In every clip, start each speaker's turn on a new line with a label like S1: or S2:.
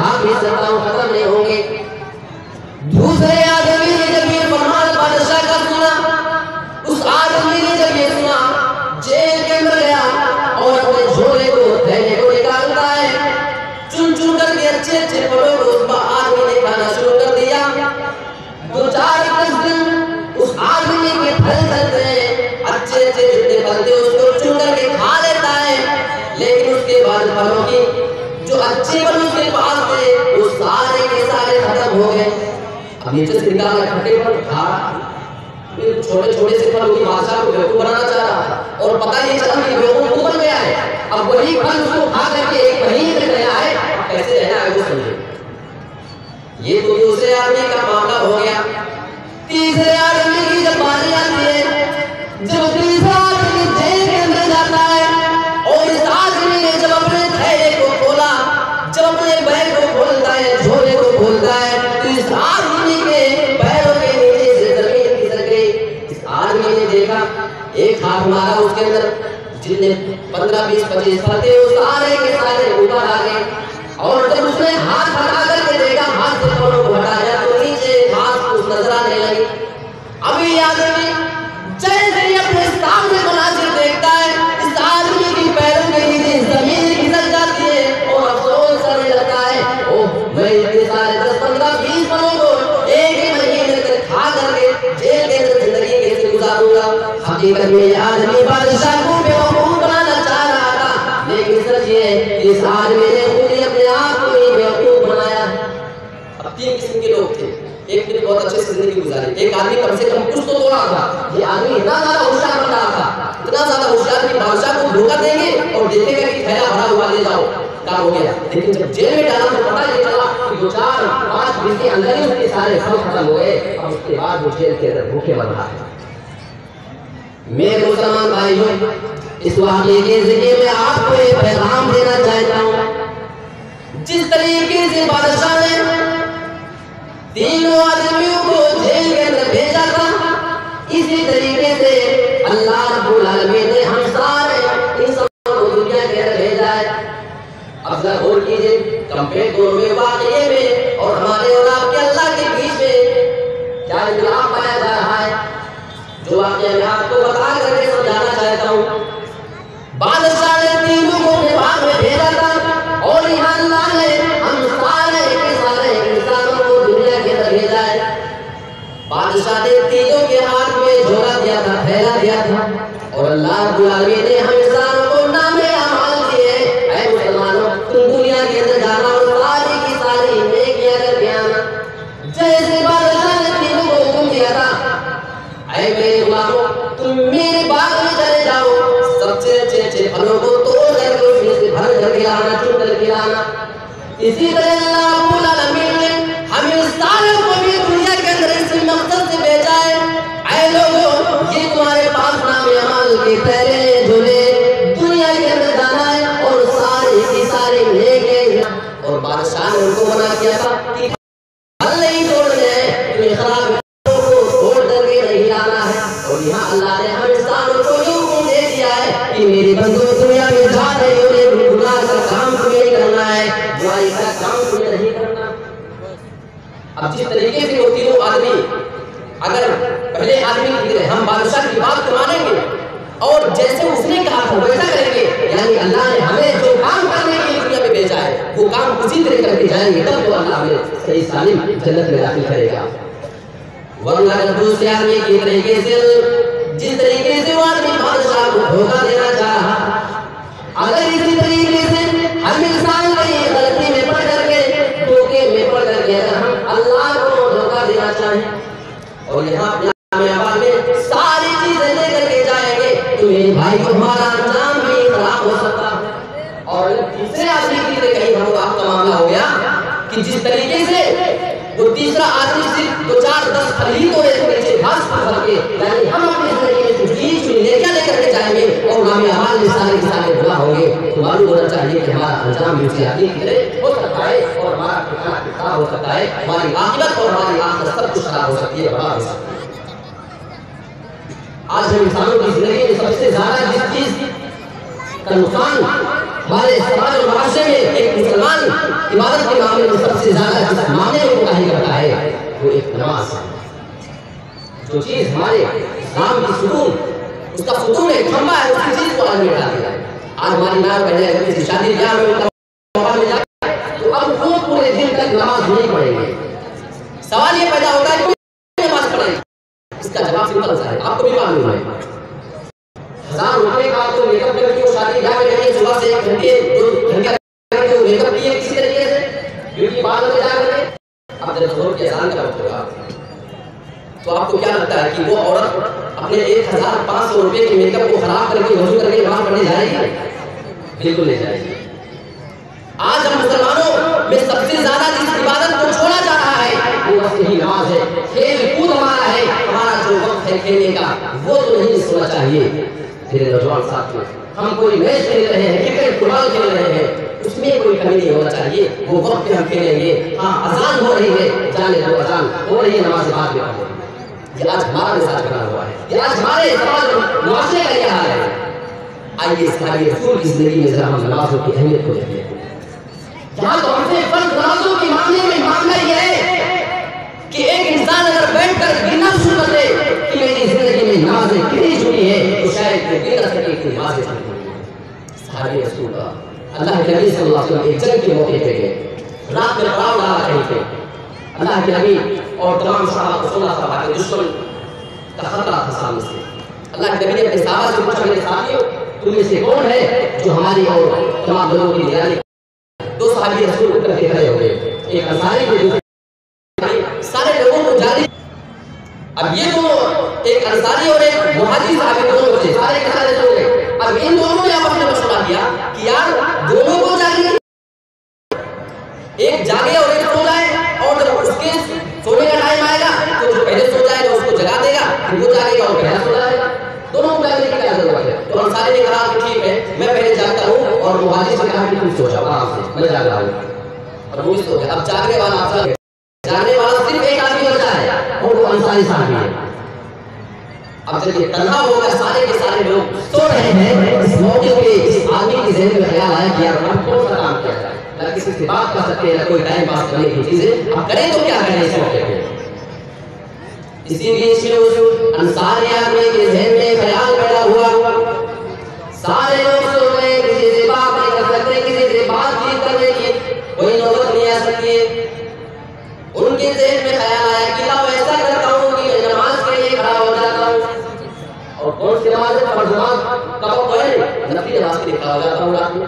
S1: भाग भी सकता हूँ, खत्म नहीं होंगे। दूसरे आदमी ने जब ये फरमान बादशाह का सुना, उस आदमी ने जब ये सुना, जेल के अंदर गया और अपने झोले को थैले को निकालता है, चुन चुन करके अच्छे अच्छे फलों को उस आदमी ने खाना शुरू कर दिया। 2-4 दिन उस आदमी के फल चलते हैं, अच्छे अच्छे जितने फल थे उसको चुन करके खा लेता है, लेकिन उसके बाद फलों की जो अच्छे फल उसके पास थे वो सारे के सारे खत्म हो गए। अब ये जो निकाला खट्टे फल खा, छोटे छोटे से फल की बादशाह को बेवकूफ बनाना चाह रहा और पता नहीं चला कि बेवकूफ बन गया है। अब वही फल उसको खा करके एक महीने तक गया है, कैसे रहना है वो समझे। ये तो दूसरे आदमी का मामला हो गया। तीसरे आदमी की जब बारी आती है, जब तीसरा आदमी जेल के अंदर जाता है और इस आदमी ने जब अपने थैले को खोला, जब अपने बैग को खोलता है, झोले को खोलता है, तो इस आदमी के पैरों के नीचे से जमीन खिसक गई। इस आदमी ने देखा, एक हाथ मारा उसके अंदर, जितने 15, 20, 25 फल थे वो सारे के सारे ऊपर आ गए। और जब उसने हाथ हटा करके देखा, हाथ से फलों को हटाया तो नीचे घास फूस नजर आने लगी। अभी आदमी जैसे ही अपने सामने मनाजिर देखता है, इस आदमी की पैरों के नीचे जमीन खिसक जाती है और अफसोस करने लगता है, ओह मैं इतने सारे 10, 15, 20 फलों को एक ही महीने तक खा करके जेल के अंदर जिंदगी कैसे गुजारूंगा। हकीकत में यह आदमी बादशाह को बेवकूफ बनाना चाह रहा था, लेकिन सच ये इस आदमी ने खुद ही अपने आप को ही बेवकूफ बनाया। अब 3 किस्म के लोग थे। एक ने बहुत अच्छे से जिंदगी गुजारी, एक आदमी कम से कम कुछ तो तोड़ा था। ये आदमी इतना ज्यादा होशियार बन रहा था, इतना ज्यादा होशियार कि बादशाह को धोखा देंगे और देखेगा कि थैला भरा हुआ ले जाओ, काम हो गया। लेकिन जब जेल में डाला तो पता नहीं चला कि 2-4-5 दिन के अंदर ही उसके सारे फल खत्म हो गए और उसके बाद वो जेल के अंदर भूखे मर रहा है। मेरे मुसलमान भाइयों, इस वाक़े के ज़रिए मैं आपको एक पैगाम देना चाहता हूँ। जिस तरीके से बादशाह ने तीनों आदमियों को जेल के अंदर भेजा था, इसी तरीके से अल्लाह रब्बुल आलमीन ने हम सारे इंसानों को दुनिया के अंदर भेजा है। अब जरा गौर कीजिए, कंपेयर दोनों वाक़े में और हमारे और आपके अल्लाह के बीच में क्या इख्तिलाफ पाया जा रहा है, जो वाक़या मैं आपको बता करके समझाना चाहता हूँ। बादशाह ने तीनों को अपने भाग में भेजा था और यहाँ अल्लाह ने हम सारे के सारे इंसानों को दुनिया के अंदर भेजा है। बादशाह ने तीनों के हाथ में झोला दिया था, थैला दिया था और अल्लाह रब्बुल आलमीन ने हम इंसानों को नामे अमाल दिए। ऐ मुसलमानों, तुम दुनिया के अंदर जाना और सारी की सारी नेकियां करके आना। जैसे बादशाह ने तीनों को हुक्म दिया था, ऐ मेरे गुलामों, तुम मेरे बाग में चले जाओ, सबसे अच्छे फलों को तोड़ करके उसमें से भर करके लाना, चुन करके लाना। इसी तरह अल्लाह रब्बुल आलमीन ने हम इंसानों को भी दुनिया के अंदर इस मकसद से भेजा है, ऐ लोगों, ये तुम्हारे पास नामे अमाल के थैले झोले दुनिया के अंदर जाना है और सारी की सारी नेकियां। और बादशाह ने उनको मना किया था कि फल नहीं तोड़ने हैं, तुम्हें खराब तोड़ करके नहीं लाना है। और यहाँ अल्लाह ने हम इंसानों को ये हुक्म दे दिया है कि मेरे बंदो, दुनिया में जा रहे हो, लेकिन गुनाह का काम तुम्हें नहीं करना है, बुराई का काम तुम्हें नहीं करना। अब जिस तरीके से वो तीनों आदमी, अगर पहले आदमी की तरह हम बादशाह की बात को मानेंगे और जैसे उसने कहा था वैसा करेंगे, यानी अल्लाह ने हमें जो काम करने के लिए दुनिया में भेजा है वो काम उसी तरह करके जाएंगे, तब तो अल्लाह हमें सही सालिम जन्नत में दाखिल करेगा। वरना दूसरे आदमी की तरीके से, जिस तरीके से वो आदमी बादशाह को धोखा देना चाहा, अगर इसी तरीके से हम इंसान कहीं गलती में पड़ करके, धोखे में पड़ करके अगर हम अल्लाह को धोखा देना चाहें और यहाँ में सारी चीजें लेकर के जाएंगे, तो मेरे भाई को हमारा अंजाम भी खराब हो सकता है। और तीसरे आदमी की तरह कहीं हम आपका मामला हो गया कि जिस तरीके से वो तीसरा आदमी सिर्फ 2-4-10 फल ही तोड़े नीचे घास फूस के, यानी हम अपनी जिंदगी में कुछ चीज लेकर लेकर के जाएंगे और नामे अमाल में सारे सारे बुरा होंगे। तो मालूम होना चाहिए कि हमारा अंजाम भी उसी आदमी की तरह हो सकता है और हमारा ठिकाना खराब हो सकता है, हमारी आखिरत और हमारी आखिरत सब कुछ खराब हो सकती है, बर्बाद हो सकती है। आज हम इंसानों की जिंदगी में सबसे ज्यादा जिस चीज का नुकसान हमारे समाज और माशरे में एक मुसलमान इबादत के मामले में सबसे ज्यादा जिस मामले में कोताही करता है वो एक नमाज है। जो चीज हमारे इस्लाम की सुकून, उसका सुकून एक खंभा है, उसी चीज को आदमी हटा दिया। आज हमारी माँ बहनें अगर किसी शादी ब्याह में मौका मिल जाए तो अब वो पूरे दिन तक नमाज नहीं पढ़ेंगे। सवाल ये पैदा होता है क्यों नमाज पढ़ेंगे? इसका जवाब सिंपल सा है, आपको भी मालूम है। 1000 रुपए का तो मेकअप करके वो शादी ब्याह में जाएंगे, सुबह से 1 घंटे 2 घंटे करके मेकअप किए किसी तरीके से, ब्यूटी पार्लर में जाकर अब जब ज़ोर के अज़ान का वक्त होगा तो आपको क्या लगता है कि वो औरत अपने 1500 रुपए के मेकअप को खराब करके वजू करके नमाज पढ़ने जाएगी? बिल्कुल नहीं जाएगी। आज हम मुसलमानों में सबसे ज्यादा जिस इबादत को छोड़ा जा रहा है वो बस यही नमाज है। खेल कूद हमारा है, हमारा जो वक्त है खेलने का वो तो नहीं सोना चाहिए। मेरे नौजवान साथियों, हम कोई मैच खेल रहे हैं, क्रिकेट फुटबॉल खेल रहे हैं, उसमें कोई कमी नहीं होना चाहिए। वो वक्त पे हम खेलेंगे। हाँ, अजान हो रही है, जाने दो, अजान हो रही है, नमाज बाद में पढ़ेंगे। ये आज हमारा मिजाज बना हुआ है, ये आज हमारे समाज मुआशरे का यह हाल है। आइए सहाबी रसूल की जिंदगी में जरा हम नमाजों की अहमियत को देखें। यहाँ तो हमसे फर्ज नमाजों के मामले में मामला ये है कि एक इंसान अगर बैठकर गिनना शुरू कर दे कि मेरी जिंदगी में नमाजें कितनी छूटी है तो शायद वो गिन न सके कि नमाजें छूटी हैं। सहाबी रसूल अल्लाह के नबी सल्लल्लाहु अलैहि वसल्लम एक जंग के मौके पे गए, रात में पड़ाव डाला कहीं पे। अल्लाह के नबी और तमाम सहाबा को सुना था कि दुश्मन का खतरा था सामने से। अल्लाह के नबी ने अपने सहाबा से पूछा, मेरे साथियों तुम में से कौन है जो हमारी और तमाम लोगों की निगरानी? 2 सहाबी रसूल उठ करके खड़े हो गए, एक अंसारी थे, दूसरे सारे लोगों को जारी। अब ये तो एक अंसारी और एक मुहाजिर सहाबी दोनों बचे, सारे के सारे सो गए। अब इन दोनों ने आपस में मशवरा किया कि यार दोनों को जागने, एक जागे और एक सो जाए, और जब उसके सोने का टाइम आएगा तो जो पहले सो जाएगा उसको जगा देगा, फिर वो जागेगा और पहला सो जाएगा। दोनों को जागने की क्या जरूरत है? तो अंसारी ने कहा कि ठीक है, मैं पहले जागता हूँ, और मुहाजिर से कहा कि तुम सो जाओ आराम से, मैं जाग रहा हूँ। और वो सो गया। अब जागने वाला जागने वाला सिर्फ एक आदमी बचा है और वो अंसारी साहब है। अब जब ये तन्हा होगा, सारे के सारे लोग सो रहे हैं, इस मौके पे इस आदमी के ज़हन में ख्याल आया कि यार हम कौन सा काम किया जाए, ना किसी से बात कर सकते हैं, ना कोई टाइम पास करने की चीजें, अब करें तो क्या करें इस मौके पे। इसीलिए उस अंसारी आदमी के ज़हन में ख्याल पैदा हुआ, सारे लोग सो गए, किसी से बात नहीं कर सकते, किसी से बातचीत करने की कोई नौबत नहीं आ सकती है। उनके ज़हन में ख्याल आया कि लाओ ऐसा करता हूँ कि मैं नमाज के लिए खड़ा हो जाता हूँ। और कौन सी नमाज है? फर्ज नमाज कब पढ़े? नफली नमाज के लिए खड़ा हो जाता हूँ रात में।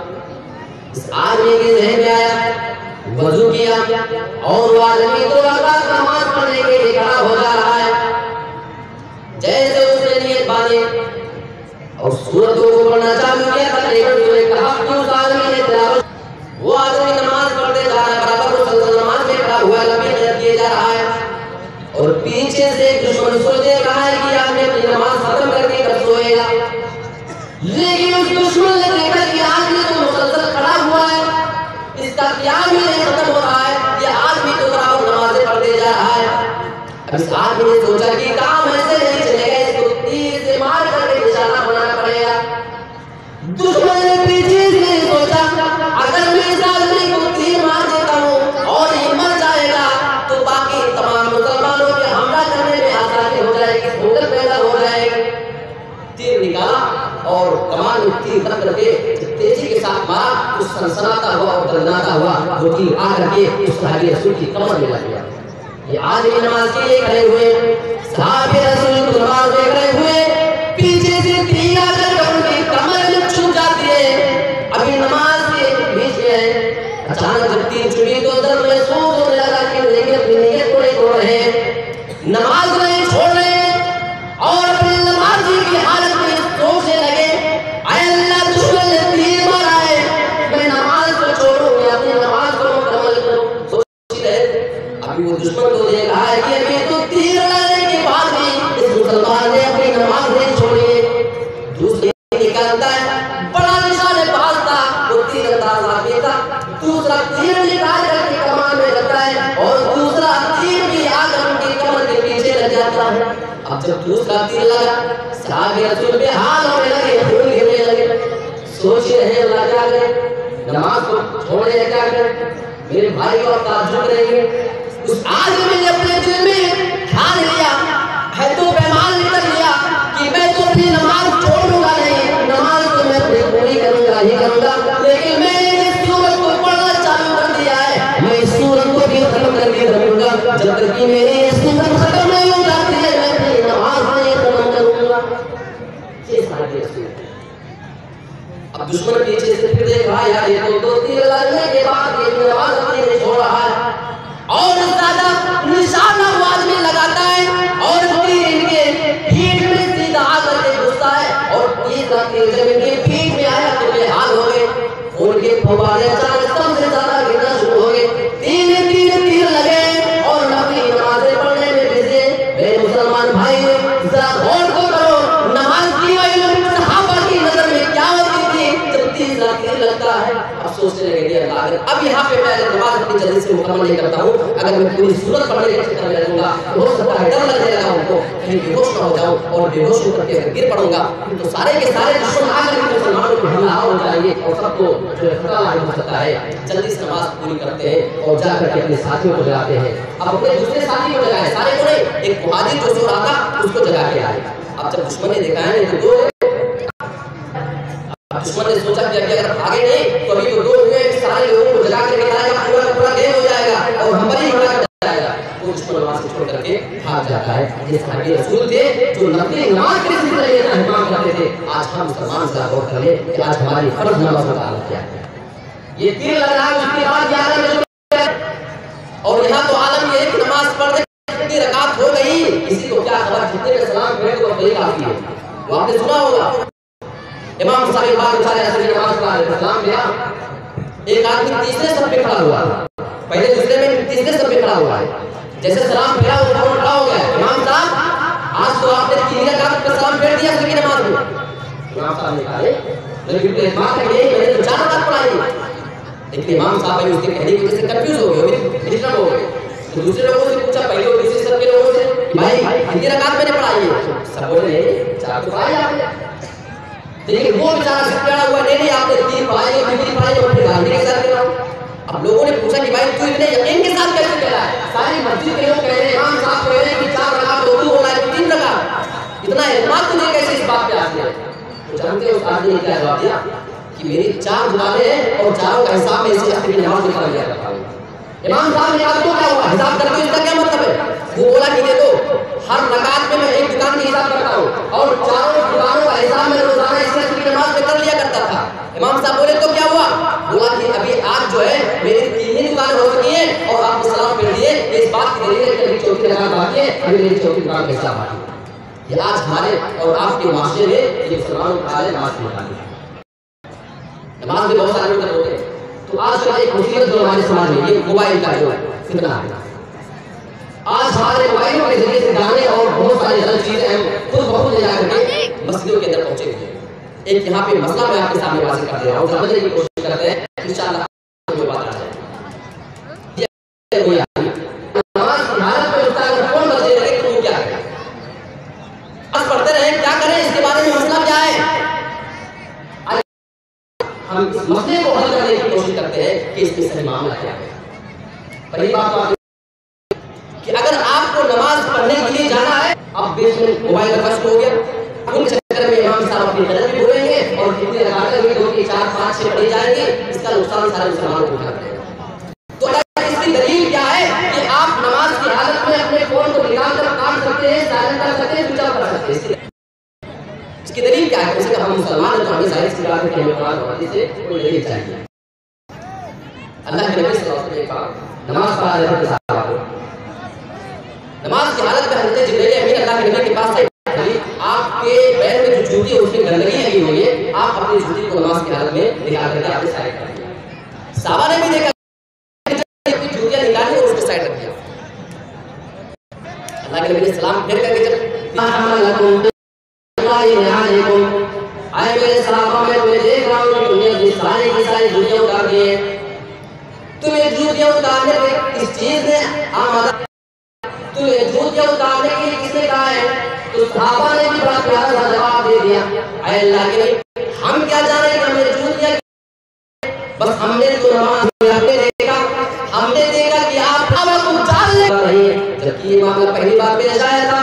S1: इस आदमी के ज़हन में आया, वजू किया, और वो आदमी 2 रकात नमाज पढ़ने के लिए खड़ा हो जा रहा है। जैसे उसने नियत बांधी और सूरतों को पढ़ना चालू किया, तकरीबन कहा कि उस आदमी ने तिलावत, वो आदमी नमाज पढ़ते जा रहा है, बराबर मुसलसल नमाज में खड़ा हुआ, लंबी नियत किए जा रहा है, और पीछे से दुश्मन उसको देख रहा है कि आपने अपनी नमाज खत्म करके कब सोएगा। लेकिन उस दुश्मन ने देखा कि आदमी तो मुसलसल खड़ा हुआ है, इसका ख्याल भी नहीं खत्म हो रहा है, ये आदमी तो बराबर नमाजें पढ़ते जा रहा है। अब इस आदमी ने सोचा कि काम ऐसे नहीं चलेगा, इसको तीर से मार करके निशाना बनाना पड़ेगा। दुश्मन ने पीछे से सोचा, अगर मैं इस आदमी को तीर मार देता हूँ और ये मर जाएगा तो बाकी तमाम मुसलमानों के हमला करने में आसानी हो जाएगी, भूख पैदा हो जाएगी। तीर निकाला और कमान में तीर रख करके तेजी के साथ मारा, उस सनसनाता हुआ और दर्दनाता हुआ वो तीर आकर के उस सहाबी रसूल की कमर में लग गया। ये आदमी नमाज के लिए खड़े हुए, सहाबी रसूल को नमाज देख रहे हुए, पीछे से तीर आकर उनकी कमर में छू जाती है। अभी नमाज के बीच में अचानक जब तीर छुई तो दर्द महसूस होने लगा कि नियत को नहीं तोड़ रहे, नमाज नहीं छोड़ रहे, और अपनी नमाज की हालत में सोचने लगे, अल्लाह दुश्मन ने तीर मारा है, मैं नमाज को छोड़ूं या अपनी नमाज को मुकम्मल करूं। सोच रहे, अभी वो दुश्मन तो देख रहा है कि अभी तो तीर लगने के बाद भी इस मुसलमान ने अपनी नमाज नहीं छोड़ी। दूसरी निकालता है, बड़ा निशाने पास था, वो तीर अंदाज आदमी था, दूसरा तीर निकाल करके कमान में लगता है, और दूसरा तीर भी आकर उनकी कमर के पीछे लग जाता है। अब जब दूसरा तीर लगा, सहाबी रसूल बेहाल होने लगे, खून गिरने लगे, सोच रहे अल्लाह क्या करे। नमाज को छोड़े या क्या करें? मेरे भाई और ताज्जुब करेंगे। उस आदमी ने अपने दिल में ठान लिया है, तो पैमान निकल लिया कि मैं तो अपनी नमाज छोड़ूंगा नहीं, नमाज तो मैं अपनी पूरी करूंगा ही करूंगा, लेकिन मैंने इस सूरत को पढ़ना चालू कर दिया है, मैं इस सूरत को भी खत्म करके रहूंगा, जब तक कि मेरी ये सूरत खत्म नहीं हो जाती है मैं अपनी नमाज नहीं खत्म करूंगा। ये सारी सूरत। अब दुश्मन पीछे से फिर देख रहा यार, ये तो 2-3 लगने के बाद ये नमाज अपनी नहीं छोड़ रहा है, और ज्यादा निशाना आवाज में लगाता है और फिर इनके पीठ में सीधा आकर के घुसता है, और जब इनके पीठ में आया तो ये हाल हो गए, खून के फव्वारे अचानक सबसे ज्यादा गिरना शुरू हो गए, तीर लगे और नफली नमाजें पढ़ने में बिजी। मेरे मुसलमान भाई जरा गौर को करो, नमाज की सहाबा की नजर में क्या होती थी जब तीर लगता है। अब सोचने लगे अब यहाँ पे मैं अगर नमाज अपनी जल्दी से मुकम्मल नहीं करता हूँ, अगर मैं पूरी सूरत पढ़ने के चक्कर में रहूंगा तो हो सकता है डर लगने लगा उनको कहीं बेहोश ना हो जाऊं, और बेहोश होकर के गिर पड़ूंगा तो सारे के सारे दुश्मन आकर के मुसलमानों पे हमला हो जाएंगे और सबको जो है खतरा लायक हो सकता है। जल्दी से नमाज पूरी करते हैं और जाकर के अपने साथियों को जगाते हैं। अब अपने दूसरे साथी को जगाए, सारे को नहीं, एक मुहाजिर जो सो रहा था उसको जगा के आए। अब जब दुश्मन ने देखा है तो दो, दुश्मन ने सोचा कि अगर आगे नहीं तो अभी तो दो हुए, सारे लोगों को जगा के निकालेगा, पूरा गेम हो जाएगा और हमारी हिम्मत हो जाएगा। वो दुश्मन नमाज छोड़ करके भाग जाता है। ये सहाबी रसूल थे जो नफली नमाज के सिलसिले में एहतमाम करते थे। आज हम मुसलमान का गौर कर ले कि आज हमारी फर्ज नमाज़ों का हालत क्या है। ये तीर लग रहा है, उसके बाद 11 बजे और यहाँ तो आलम ये कि नमाज पढ़ने की रकात हो गई, किसी को क्या खबर, जितने में सलाम फेरे तो वही काफी है। वो आपने सुना होगा इमाम साहब बाद बेचारे असर नमाज पढ़ा रहे थे, सलाम लिया, एक आदमी तीसरे सब पे खड़ा हुआ, पहले दूसरे में तीसरे सब पे खड़ा हुआ है, जैसे सलाम फेरा वो फौरन खड़ा हो गया। इमाम साहब आज तो आपने 3 रकात पे सलाम फेर दिया सभी नमाज में। इमाम साहब ने कहा लेकिन तो बात है ये मैंने तो 4 रकात पढ़ाई, लेकिन इमाम साहब ने उसके कहने की वजह से कंफ्यूज हो गए, डिस्टर्ब हो गए। तो दूसरे लोगों से पूछा, पहले और दूसरे सब के लोगों से, भाई 3 रकात मैंने पढ़ाई है, सब बोले 4 तो पढ़ाई आपने, लेकिन वो बेचारा सिकड़ा हुआ, नहीं आपने 3 पढ़ाई और 3 पढ़ाई और फिर गाली के साथ कह रहा हूं। अब लोगों ने पूछा कि भाई तू इतने यकीन के साथ कैसे कह रहा है? सारी मस्जिद के लोग कह रहे हैं, इमाम साहब कह रहे हैं कि 4 रकात तो तू बोला है 3 रकात, इतना एतमाद तुझे कैसे इस बात पे आ गया? तो जानते हो उस आदमी ने क्या जवाब दिया कि मेरी 4 दुकानें हैं और चारों का हिसाब में इसी अपनी नमाज निकाल लिया करता हूं। इमाम साहब ने कहा तो क्या हुआ, हिसाब करके इसका क्या मतलब है? वो बोला कि देखो हर रकात में मैं एक दुकान का हिसाब करता हूँ और चारों दुकानों का हिसाब में रोजाना इससे अपनी नमाज में कर लिया करता था। इमाम साहब बोले तो क्या हुआ? बोला कि अभी आज जो है मेरी 3 ही दुकानें हो चुकी हैं और आपने सलाम फेर दिए, इस बात की दलील है कि अभी 4थी रकात बाकी है, अभी मेरी 4थी दुकान का हिसाब बाकी है। ये आज हमारे और आपके माशरे में ये मुसलमानों का हाल है। नमाज में बहुत सारे लोग होते हैं, तो आज जो एक मुसीबत जो हमारे समाज में ये मोबाइल का जो फितना है, आज हमारे मोबाइलों के जरिए से गाने और बहुत सारी गलत चीजें हम खुद बहुत ले जाकर के मस्जिदों के अंदर पहुंचे हुए हैं। एक यहाँ पे मसला मैं आपके सामने वाज़ेह कर दे रहा हूँ, समझने की कोशिश करते हैं, इंशाअल्लाह जो बात आ जाए। नमाज की हालत में उसका अगर फोन बजने लगे तो क्या करें? आज पढ़ते रहे क्या करें, इसके बारे में मसला क्या है? हम इस मसले को हल करने की कोशिश करते हैं कि इसमें सही मामला क्या है। पहली बात कि अगर आपको नमाज पढ़ने के लिए जाना है, अब बीच में मोबाइल का खर्च हो गया, उन चक्कर में इमाम साहब अपनी गलत भी बोलेंगे और कितनी रकातें हुई 2 की 4 5 6 पढ़ी जाएंगी, इसका नुकसान सारे मुसलमानों को उठाना पड़ेगा। तो इसकी दलील क्या है कि आप नमाज की हालत में अपने फोन को निकाल कर काट सकते हैं, साइलेंट कर सकते हैं, स्विच ऑफ कर सकते हैं। इसकी दलील क्या है? उससे हम मुसलमान हैं तो हमें जाहिर सी बात है कि हमें कुरान और हदीस से कोई दलील चाहिए। अल्लाह के नबी सल्लल्लाहु अलैहि वसल्लम ने कहा नमाज पढ़ा रहे थे सहाबा को, नमाज की हालत में हज़रत जिब्रील अमीन अल्लाह के नबी के पास आए, आपके पैर में जो जूती है उसमें गंदगी लगी हुई है, आप अपनी जूती को नमाज की हालत में निकाल करके आपने साइड कर दिया। सहाबा ने भी देखा कि जूतियां निकाली और उसको साइड रख दिया। अल्लाह के नबी ने सलाम फेर करके जब आए मेरे सहाबा में तुम्हें देख रहा हूँ कि तुमने अपनी सारी की सारी जूतियां उतार दी है, तुम्हें जूतियां उतारने पे इस चीज ने आमादा, तुम्हें जूतियां उतारने के लिए किसने कहा है? तो सहाबा ने भी बड़ा प्यारा सा जवाब दे दिया, ऐ अल्लाह के नबी हम क्या जाने कि हमें जूतियां, बस हम हमने तो नमाज में देखा, हमने देखा कि आप अब कुछ जान ले रही है, जबकि ये मामला पहली बार पेश आया था।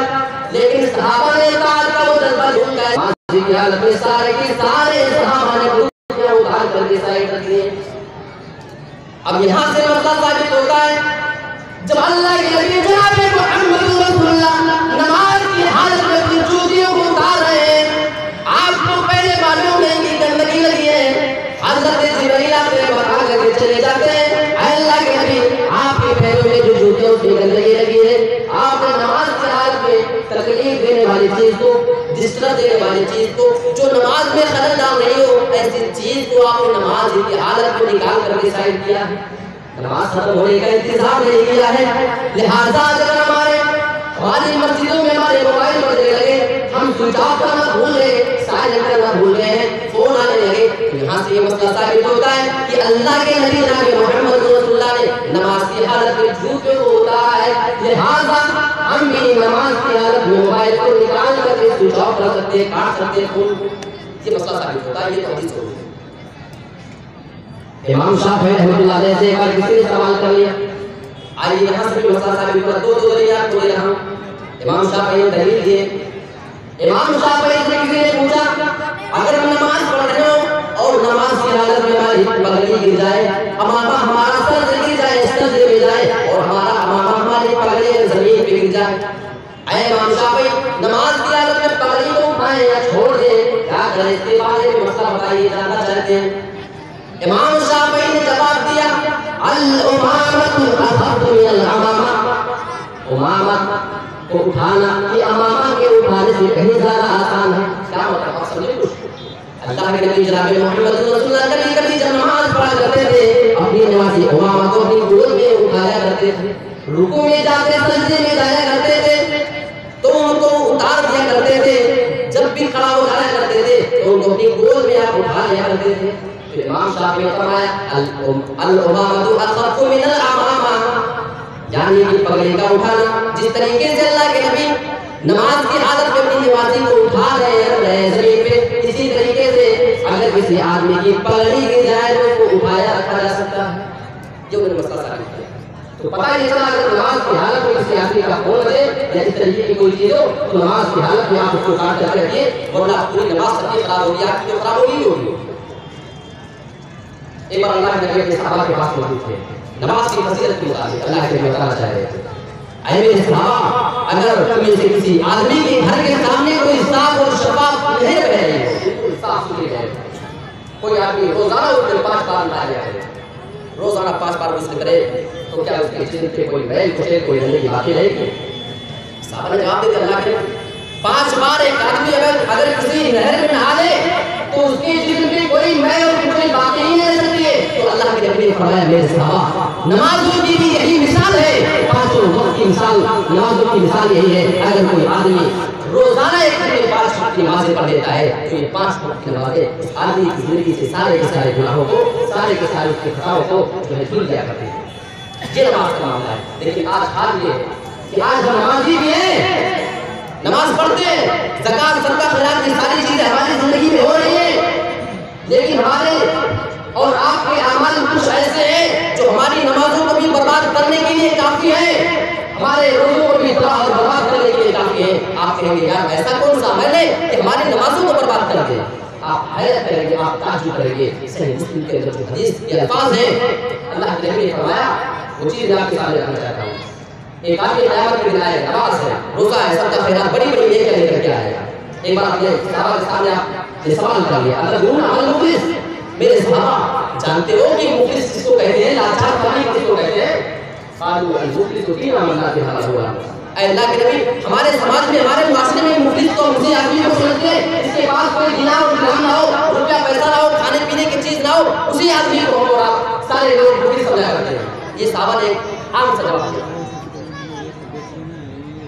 S1: लेकिन सहाबा ने इताअत का वो जज्बा ढूंढ गए, नमाज की हालत में सारे के सारे सहाबा ने बुर्कियां उतार करके साइड रख दिए। अब यहाँ से मसला साबित होता है, जब अल्लाह के नबी जनाब मुहम्मद रसूलुल्लाह नमाज की हालत में अपनी जूतियों को उतार रहे हैं, आपको पहले मालूम नहीं कि गंदगी लगी है, हज़रत जिब्रील आते हैं बता करके चले जाते हैं, अल्लाह के नबी आपके पैरों में जो जूते उसमें गंदगी लगी है, आपने नमाज की हालत में तकलीफ देने वाली चीज को, डिस्टर्ब देने वाली चीज को, जो नमाज में खलल डाल रही हो, ऐसी चीज को आपने नमाज की हालत में निकाल करके साइड किया, नमाज खत्म होने का इंतजार नहीं किया है। लिहाजा अगर हमारी मस्जिदों में हमारे मोबाइल बजने लगे, हम स्विच ऑफ करना भूल गए, साइलेंट करना भूल गए हैं, फोन आने लगे, तो यहाँ से ये मसला साबित होता है कि अल्लाह के नबी जनाब मुहम्मद रसूलुल्लाह ने नमाज की हालत में जूते को उतारा है। लिहाजा हम भी नमाज की हालत में मोबाइल को निकाल करके स्विच ऑफ कर सकते हैं, काट सकते हैं फोन को, ये मसला साबित होता है। ये तो हदीस है। इमाम शाफी रहमतुल्लाह अलैह से एक बार किसी ने सवाल कर लिया, आइए यहाँ से भी मसला साबित कर दो दलील आपको दे रहा हूँ। इमाम शाफी ने दलील दिए। इमाम शाफी से किसी ने पूछा, अगर हम नमाज पढ़ रहे हो और नमाज की हालत में हमारी पगड़ी गिर जाए, हमारा सर गिर जाए, सर गिर जाए और हमारी पगड़ी जमीन पे गिर जाए, ऐ इमाम शाफी नमाज की हालत में पगड़ी को उठाएं या छोड़ दें, क्या करें? इसके बारे में मसला बताइए, जानना चाहते हैं। इमाम शाफी ने जवाब दिया, अल उमामतु अखफ़ु मिनल अमामा, उमामत को उठाना ये अमामा के उठाने से कहीं ज्यादा आसान है। क्या मतलब आप समझे कुछ? अल्लाह के नबी जनाब मुहम्मद रसूलुल्लाह कभी जब नमाज पढ़ा करते थे, अपनी नमाजी उमामा को अपनी गोद में उठाया करते थे, रुकू में जाते, सजदे में जाया करते थे तो उनको उतार दिया करते थे, जब भी खड़ा हो जाया करते थे तो उनको अपनी गोद में आप उठा लिया करते थे। इमाम शाफी ने फरमाया अल उमामतु अखफ़ु मिनल अमामा, यानी कि पगड़ी का उठाना, जिस तरीके से अल्लाह के नबी नमाज की हालत में अपनी नमाजी को उठा रहे हैं जमीन पे, इसी तरीके से अगर किसी आदमी की पगड़ी गिर जाए तो उसको उठाया रखा जा सकता है। ये उन्होंने मसला साबित किया। तो पता नहीं चला अगर नमाज की हालत में किसी आदमी का फोन बजे या इस तरीके की कोई चीज हो तो नमाज की हालत में आप उसको काट करके रखिए, वरना पूरी नमाज सबकी खराब होगी, आपकी तो खराब होगी। एक बार अल्लाह के नबी अपने सहाबा के पास मौजूद थे, नमाज की फजीलत के मुताबिक अल्लाह के नबी बताना चाह रहे थे, ऐ मेरे सहाबा, अगर तुम में से किसी आदमी के घर के सामने कोई साफ और शफाफ नहर बह रही हो, बिल्कुल साफ सुथरी नहर, कोई आदमी रोजाना उठ कर 5 बार नहा लिया करे, रोजाना 5 बार गुस्ल करे, तो क्या उसके जिस्म पे कोई मैल कुचैल कोई गंदगी बाकी रहेगी? सहाबा ने जवाब दिया, अल्लाह के 5 बार एक आदमी अगर किसी नहर में नहा ले तो उसके जिस्म पे कोई मैल और कुचैल बाकी नहीं रह सकती है। तो अल्लाह के नबी ने फरमाया, मेरे सहाबा, नमाजों की भी यही मिसाल है, 5 वक्त की मिसाल, नमाजों की मिसाल यही है। अगर कोई आदमी रोजाना एक दिन 5 वक्त की नमाज़ें पढ़ लेता है तो ये 5 वक्त की नमाज़ें उस आदमी की जिंदगी से सारे के सारे गुनाहों को, सारे के सारे उसके खताओं को जो है धुल दिया करते हैं। ये नमाज का मामला है। लेकिन आज हाल ये है कि आज हम नमाजी भी हैं, नमाज पढ़ते हैं, ज़कात सदका खैरात की सारी चीजें हमारी जिंदगी में हो रही है, लेकिन हमारे और आपके अमाल कुछ ऐसे हैं जो हमारी नमाजों को भी बर्बाद करने के लिए काफी है, हमारे रोजों को भी तबाह और बर्बाद करने के लिए काफी है। आप कहेंगे यार ऐसा कौन सा अमल है कि हमारी नमाजों को बर्बाद कर दे? आप हैरत करेंगे, आप ताज्जुब करेंगे। सही मुस्लिम के अंदर जो हदीस के अल्फाज हैं, अल्लाह के नबी ने फरमाया, वो चीज मैं आपके सामने रखना चाहता हूँ। एक आदमी क़यामत के दिन आएगा, नमाज है, रोजा है, सदका खैरात बड़ी बड़ी नेकियां लेकर के आएगा। एक बार अपने सहाबा के सामने आप ये सवाल कर लिया, अगर दूर अमल मुखलिस, मेरे सहाबा जानते हो कि मुखलिस किसको कहते हैं, लाचार फकीर किसको कहते हैं? कालू अल मुखलिस तो तीन अमल के हाल हुआ। अल्लाह के नबी, हमारे समाज में, हमारे माशरे में मुखलिस तो उसी आदमी को समझते हैं जिसके पास कोई दिनार और दिरहम ना हो, रुपया पैसा ना हो, खाने पीने की चीज ना हो, उसी आदमी को हम और आप सारे लोग मुखलिस समझा करते हैं। ये सहाबा ने आम सा जवाब दिया।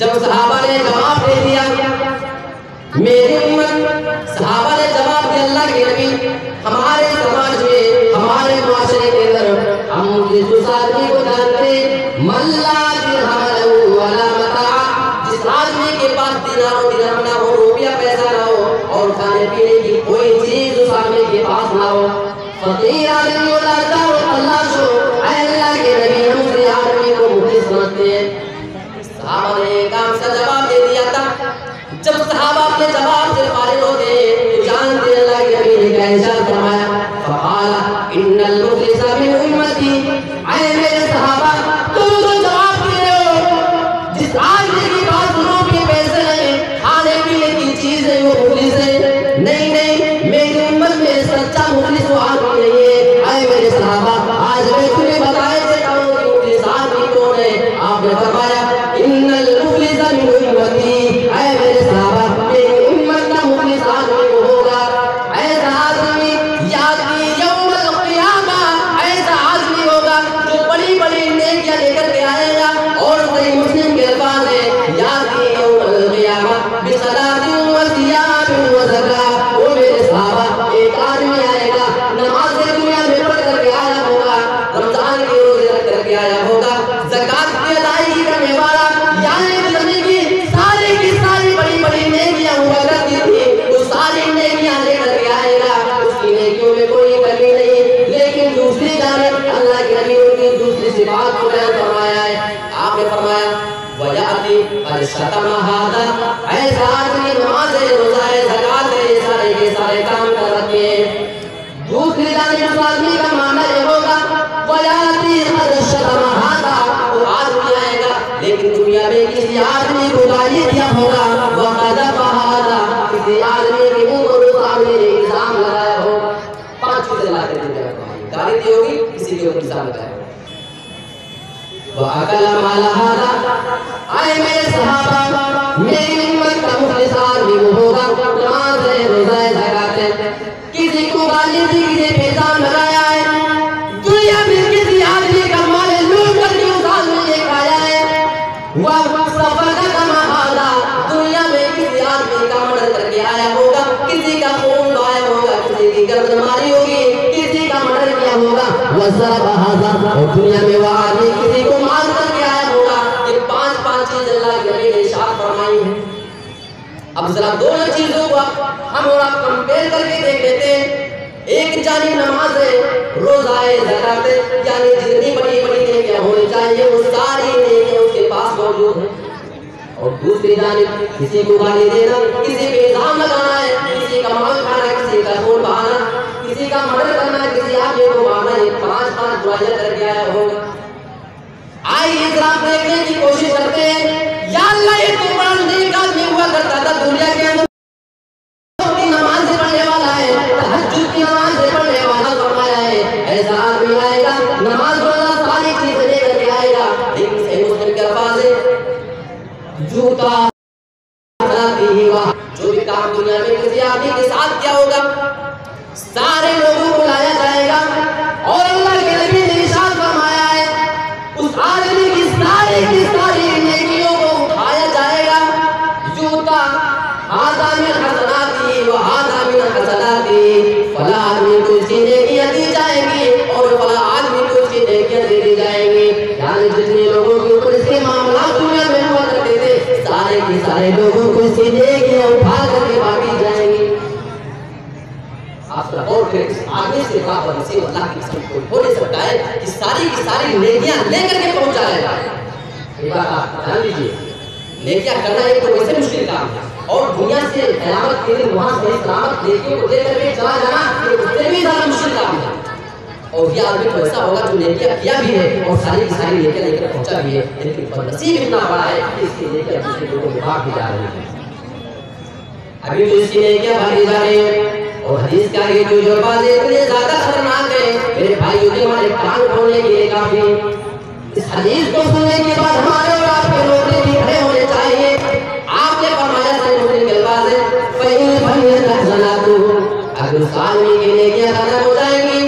S1: जब सहाबा ने जवाब दे दिया, मेरी उम्मत, सहाबा ने जवाब दिया, अल्लाह के नबी, हमारे समाज में, हमारे माशरे के अंदर हम जिस आदमी को जानते, मल्ला दिरहम लहू वला मता, जिस आदमी के पास दिनार और खाने पीने की कोई चीज उस आदमी के पास ना हो। फकीर आदमी होता है अल्लाह को, अल्लाह के नबी हम उस आदमी को मुखलिस समझते हैं। सहाबा ने एक काम का जवाब दे दिया था। जब सहाबा अपने जवाब से फारिग हो गए तो जानते अल्लाह के नबी ने क्या इरशाद फरमाया, फक़ाला इन्नल मुखलिसा मिन उम्मती। ऐ मेरे सहाबा, तुम तो जवाब दे रहे हो जिस आदमी के पास रुपये पैसे नहीं, खाने पीने की चीज है, वो मुखलिस है। नहीं नहीं, मेरी उम्मत में सच्चा मुखलिस वो आदमी नहीं है। ऐ मेरे सहाबा, आज मैं तुम्हें बताए देता हूँ कि मुखलिस आदमी कौन है। आपने फरमाया इन्नल मुखलिसा मिन उम्मती। ऐ मेरे सहाबा, मेरी उम्मत का मुखलिस आदमी वो होगा ऐसा आदमी याती यौमल क़ियामा, ऐसा आदमी होगा जो बड़ी बड़ी नेकियां लेकर के आएगा। और सही मुस्लिम के अल्फाज है याती यौमल क़ियामा बिसलातिन व सियामिन व ज़कात। वो मेरे सहाबा, एक आदमी आएगा, नमाज दुनिया में पढ़ करके आया होगा, रमजान के रोजे रख करके आया होगा, ज़कात की अदायगी करने वाला, यानी ज़िंदगी सारी की सारी बड़ी बड़ी नेकियां हुआ करती थी, वो सारी नेकियां लेकर के आएगा, उसकी नेकियों में कोई कमी नहीं। लेकिन दूसरी जानिब अल्लाह के नबी ने दूसरी सिफात को बयान फरमाया है। आपने फरमाया वयाती अल शतमा हादा, ऐसा आदमी नमाज है, रोजा है, ज़कात है, सारे के सारे काम कर रखे हैं। दूसरी जानिब उस आदमी का माना ये होगा वयाती अल शतमा हादा, वो आदमी आएगा लेकिन दुनिया में किसी आदमी को गाली दिया होगा, वक़दफ़ हादा, किसी आदमी के मुंह पर उस आदमी ने इल्जाम लगाया होगा। 5 चीजें ला के दुनिया में गाली दी होगी, किसी के ऊपर इल्जाम लगाया होगा। वअकल माल हादा, आए मेरे सहाबा, मेरी उम्मत का मुखलिस आदमी वो होगा नमाज है, रोजा है, ज़कात है। किसी को गाली दी, किसी पे इल्जाम लगाया है, दुनिया में किसी आदमी का माल लूट करके उस आदमी ने खाया है। दुनिया में किसी आदमी का मर्डर करके आया होगा, किसी का खून बहाया होगा, किसी की गर्दन मारी होगी, किसी का मर्डर किया होगा। और दुनिया में वो आदमी किसी को मार करके आया होगा। ये 5 चीजें अल्लाह के नबी ने इरशाद फरमाई है। अब जरा दोनों चीजों को हम और आप कंपेयर करके देख लेते हैं। एक जानिब नमाज है, रोजा है, ज़कात है, यानी जितनी बड़ी बड़ी नेकियां होनी चाहिए वो सारी नेकियां उसके पास मौजूद है। और दूसरी जानिब किसी को गाली देना, किसी पे इल्जाम लगाना है, किसी का माल खाना, किसी का खून बहाना, किसी का मर्डर करना, किसी आदमी को मारना, ये 5 बुराइयां करके आया होगा। आइए जरा देखने की कोशिश करते हैं। या अल्लाह, ये तो बड़ा नेक आदमी हुआ करता था दुनिया के अंदर, नमाज पढ़ने वाला है, तहज्जुद की नमाज पढ़ने वाला फरमाया है। ऐसा आदमी आएगा, नमाज रोजा सारी चीजें लेकर के आएगा, लेकिन सही मुस्लिम के अल्फाज है जूता जो भी काम दुनिया में किसी आदमी के साथ किया होगा, सारे लोगों को लाया जाएगा और अल्लाह के नबी ने इरशाद फरमाया है उस आदमी की सारी नेकियों को उठाया जाएगा। जूता हादा मिन हसनाती व हादा मिन हसनाती, फला आदमी को इसकी नेकियां दी जाएंगी और फला आदमी को इसकी नेकियां दे दी जाएंगी। यानी जितने लोगों के ऊपर इसके मामला दुनिया में हुआ करते थे, सारे के सारे लोगों को इसकी नेकियां उठा करके बांटी जाएंगी। आप और फिर आगे से बात से अल्लाह की कसम कोई हो नहीं सकता है कि सारी की सारी नेकियां लेकर के पहुंच जाएगा। एक बात आप ध्यान दीजिए, नेकियां करना एक तो वैसे मुश्किल काम है और दुनिया से क़यामत के दिन वहां से सलामत नेकियों को लेकर के चला जाना ये उससे भी ज्यादा मुश्किल काम है। और ये आदमी तो ऐसा होगा जो नेकियां किया भी है और सारी की सारी नेकियां लेकर पहुंचा भी है, लेकिन बदनसीब इतना बड़ा है कि इसकी नेकियां दूसरे लोगों में भाग भी जा रही है। अभी तो इसकी नेकियां भागी जा रही है और हदीस का ये जो बात इतने ज्यादा खतरनाक है मेरे भाइयों के हमारे कान खोलने के लिए काफी। इस हदीस को सुनने के बाद हमारे और आपके रोने भी खड़े होने चाहिए। आपने फरमाया सही मुस्लिम के अल्फाज है फइन फनियत हसनातु, अगर उस आदमी की नेकियां खत्म हो जाएंगी,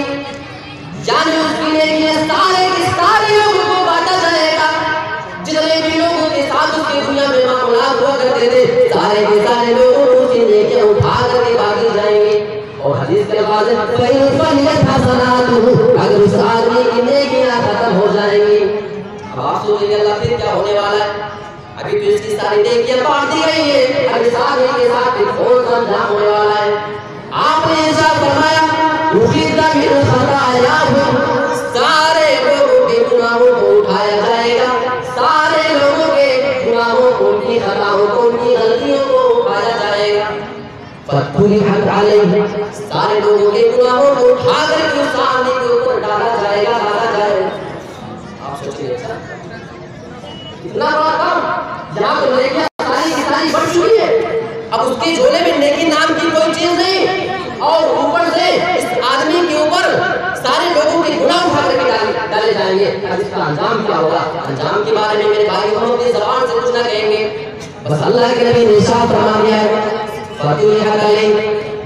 S1: यानी उसकी नेकियां सारे के सारे लोगों को बांटा जाएगा। जितने भी लोगों के साथ उसकी दुनिया में मामला हुआ करते थे, सारे के सारे लोगों को उसकी नेकियां उठा करके बांटी जाएंगी। और हदीस के बाद अगर उस आदमी की नेकियां खत्म हो जाएंगी, अब आप सोचेंगे अल्लाह फिर क्या होने वाला है? अभी तो इसकी सारी नेकियां बांट दी गई है, अब इस आदमी के साथ कौन सा अंजाम होने वाला सारे लोगों के गुनाहों को उठाया जाएगा, सारे लोगों के गुनाहों को, उनकी खताओं को, उनकी गलतियों को उठाया जाएगा। सारे लोगों के गुनाहों को उठाकर के उस आदमी के ऊपर डाला जाएगा। आप सोचिए इतना बड़ा काम, यहाँ तो नेकियां सारी की सारी बढ़ चुकी है, अब उसके झोले में नेकी नाम की कोई चीज नहीं, और ऊपर से इस आदमी के ऊपर सारे लोगों के गुनाह उठा करके डाले जाएंगे। अब इसका अंजाम क्या होगा? अंजाम के बारे में मेरे भाई हम अपनी ज़बान से कुछ ना कहेंगे, बस अल्लाह के नबी ने इरशाद फरमा दिया है,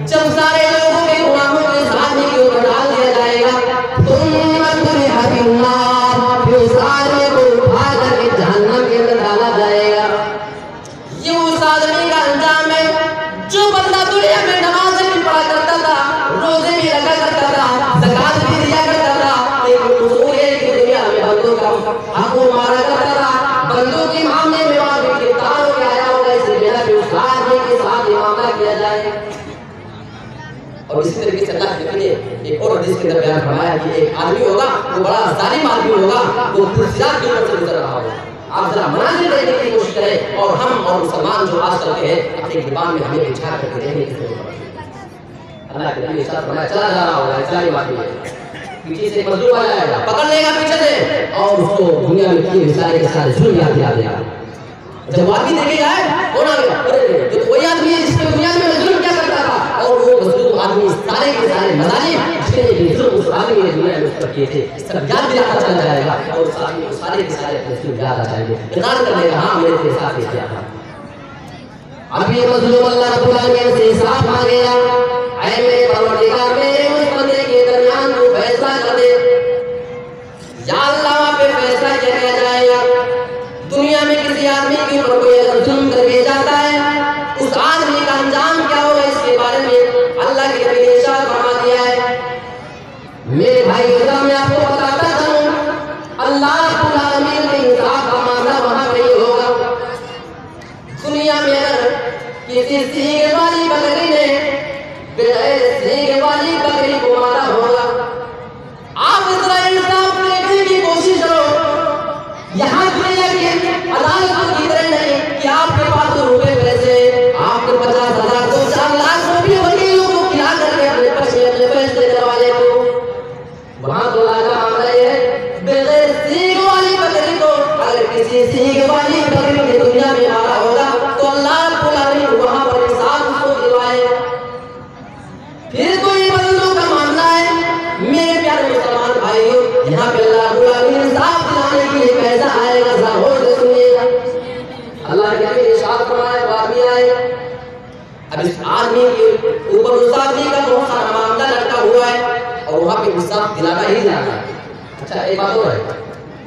S1: जब सारे लोगों के गुनाहों को इस आदमी के ऊपर डाल दिया जाएगा, फिर उस आदमी को उठा करके जहन्नम के अंदर डाला जाएगा। ये उस आदमी का अंजाम है जो बंदा दुनिया में नमाज भी पढ़ा करता था, रोजे भी रखा करता था, ज़कात भी दिया करता था, लेकिन उसूल है कि दुनिया में बंदों का हक मारा करता था, बंदों के मामले में वहां भी गिरफ्तार हो गया होगा। इसलिए कि उस आदमी के साथ मामला किया जाए। और इसी तरीके से अल्लाह के नबी ने एक और हदीस के अंदर बयान फरमाया कि एक आदमी होगा, वो बड़ा जालिम आदमी होगा, वो पुरसिरात के ऊपर से गुजर रहा होगा। आप जरा मनाजिर देखने की कोशिश करें, और हम और मुसलमान जो आजकल के हैं अपने गिरबान में हमें बिछा करके देखने की जरूरत है। अल्लाह के नबी ने इरशाद फरमाया, चला जा रहा होगा जालिम आदमी, पीछे से एक मजलूम आ जाएगा, पकड़ लेगा पीछे से, और उसको दुनिया में किए सारे के सारे जुल्म याद दिला देगा। जब आदमी देखे जाए कौन आ गया, अरे जो कोई आदमी है जिसने दुनिया में जुल्म क्या करता था, और वो मजलूम आदमी सारे के सारे मजालिम जितने जुल्म उस आदमी ने दुनिया में उस पर किए थे, सब याद दिलाता चला जाएगा, और उस आदमी को सारे के सारे अपने जुल्म याद आ जाएंगे, इकरार कर लेगा, हाँ मेरे साथ किया था। अब ये मजलूम अल्लाह रब्बुल आलमीन से इंसाफ मांगेगा, ऐ मेरे परवरदिगार, मेरे उस बंदे के दरमियान तू फैसला कर दे। या अल्लाह वहाँ पे फैसला किया जाएगा। दुनिया में किसी आदमी के ऊपर कोई अगर जुल्म करके जाता है, उस आदमी का अंजाम क्या होगा, इसके बारे में अल्लाह के नबी ने इरशाद फरमा दिया है। मेरे भाई मैं आपको बताता चलूं, अल्लाह रब्बुल आलमीन के इंसाफ का मामला वहां पे होगा। दुनिया में अगर किसी सींग वाली बकरी ने बगैर सींग वाली बकरी को मारा होगा, आप जरा इंसाफ देखने की कोशिश करो। यहाँ अदालत की तरह नहीं कि आपके पास रुपए पैसे, आपके 50,000 2 4 लाख रुपये वकीलों को खिला करके अपने पैसे दिलवा ले, तो वहाँ तो लागा मामला ये है, बगैर सींग वाली बकरी को अगर किसी सींग वाली बकरी ने दुनिया में मारा होगा, तो अल्लाह रब्बुल आलमीन वहाँ पर इंसाफ उसको दिलवाए। फिर कोई बंदों का मामला है, मेरे प्यारे मुसलमान भाइयों, यहाँ पे अल्लाह रब्बुल आलमीन इंसाफ दिलाने के लिए कैसा आएगा, जरा गौर से सुनिएगा। अल्लाह के नबी ने इरशाद फरमाया, वो आदमी आए, अब इस आदमी के ऊपर उस आदमी का बहुत सारा मामला लटका हुआ है, और वहाँ पे इंसाफ दिलाना ही दिलाना है। अच्छा एक बात और है,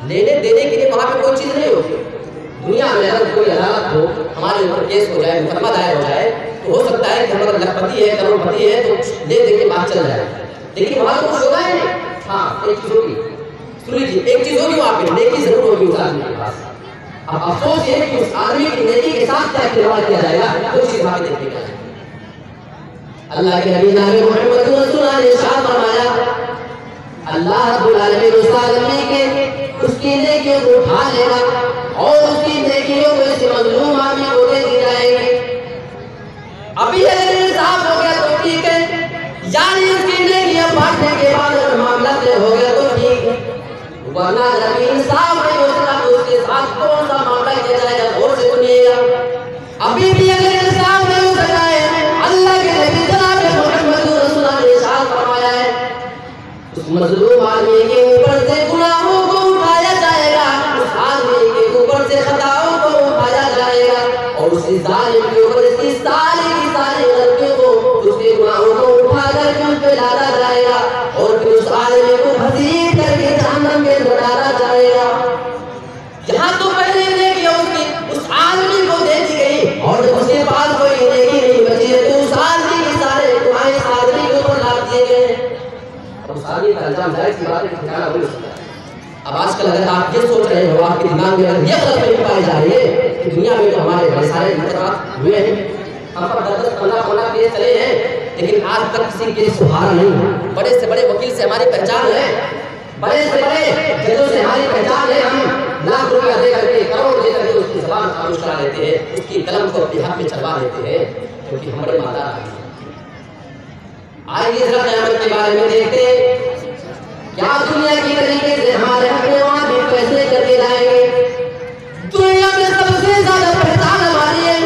S1: लेने देने के लिए वहाँ पे कोई चीज़ नहीं होती। दुनिया में अगर कोई अदालत हो, हमारे ऊपर केस हो जाए, मुकदमा दायर हो जाए, तो हो सकता है कि हमारा लखपति है, करोड़पति है, तो ले दे के बात चल जाए, लेकिन वहाँ तो कुछ होगा ही नहीं। हाँ एक चीज़ होगी, सुन लीजिए, एक चीज़ होगी वहाँ पे, नेकी जरूर होगी उस आदमी के पास। अब अफसोस ये है कि उस आदमी की नेकी के साथ क्या खिलवाड़ किया जाएगा, वो चीज़ वहाँ पे देखने का है। अल्लाह के नबी नाम मोहम्मद रसूलुल्लाह ने इरशाद फरमाया, अल्लाह रब्बुल आलमीन उस आदमी के उसकी नेकियों को उठा लेगा, और उसकी नेकियों को इस मजलूम आदमी को दे दी जाएगी। अभी अगर इंसाफ हो गया तो ठीक है, यानी उसकी नेकियां बांटने के बाद अगर मामला तय हो गया तो ठीक है, वरना जब इंसाफ नहीं होता तो उसके साथ कौन सा मामला किया जाएगा, और से सुनिएगा। अभी भी अगर इंसाफ नहीं हो सका है, अल्लाह के नबी जनाब मोहम्मद रसूलुल्लाह ने इरशाद फरमाया है, उस मजलूम आदमी के ऊपर से गुनाहों को उठाया जाएगा, उस आदमी के ऊपर से खताओं को उठाया जाएगा, और उस जालिम के ऊपर इसकी सारी की सारी गलतियों को, उसके गुनाहों को उठा करके उस पे डाला जाएगा, और फिर उस आदमी को घसीट करके जहन्नम में डाला जाएगा। यहाँ तो पहले नेकी उसकी उस आदमी को दे दी गई, और जब उसके पास कोई नेकी नहीं बची है तो उस आदमी के सारे गुनाह इस आदमी के ऊपर डाल दिए गए। उस आदमी का अंजाम जाहिर सी बात है ठिकाना हो सकता है। अब आजकल अगर आप ये सोच रहे हो, आपके दिमाग में अगर ये गलतफहमी पाई जा रही है कि दुनिया में तो हमारे बड़े सारे मुकदमात हुए हैं, हम पर 10-15 केस चले हैं, लेकिन आज तक किसी केस को हारा नहीं है। बड़े से बड़े वकील से हमारी पहचान है, बड़े से बड़े जजों से हमारी पहचान है। हम लाख रुपया दे करके, करोड़ दे करके उसकी जबान खामोश करा देते हैं, उसकी कलम को अपने हाथ में चलवा देते हैं, क्योंकि हम बड़े मालदार हैं। आइए जरा क़यामत के बारे में देखते हैं, क्या दुनिया की तरीके से हमारे हक में वहां भी फैसले करके जाएंगे। दुनिया में सबसे ज्यादा पहचान हमारी है,